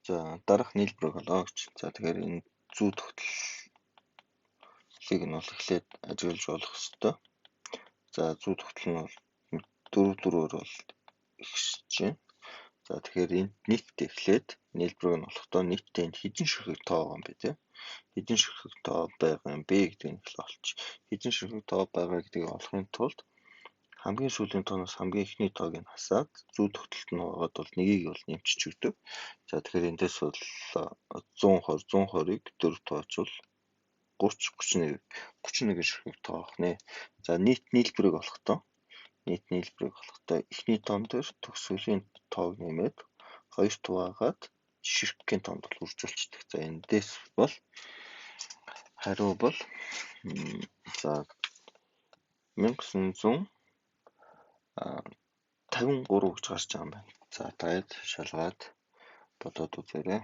За дараах нийлбэрийг олоо гэж. За тэгэхээр энэ зүү тогтолыг нь бол эхлээд ажиглаж болох ёстой. За зүү тогтол нь бол 4-4-өөр бол ихсэж байна. За тэгэхээр энд нийтдээ эхлээд нийлбэрийг нь олохдоо нийтдээ энд хэдэн ширхэг тоо байгаа юм бэ те? Хэдэн ширхэг тоо байгаа юм бэ гэдгийг эхлээ олчих. Хэдэн ширхэг тоо байгаа гэдгийг олохын тулд хамгийн сүүлийн тооноос хамгийн ихний тоог нь хасаад зүү тогтолт нь байгаад бол нэгийг бол нэмчих өгдөг. За тэгэхээр эндээс бол 120-120-ыг 4 тоочвол 30-31 ширхэг тоо авах нэ. За нийт нийлбэрийг олохдоо эхний тоон дээр төгсгөлийн тоог нэмээд 2 туваагаад ширхгийн тоонд бол үржүүлчихдэг. За эндээс бол хариу бол за 1953 гэж гарч байгаа юм байна. За таад шалгаад бодоод үзээрэй.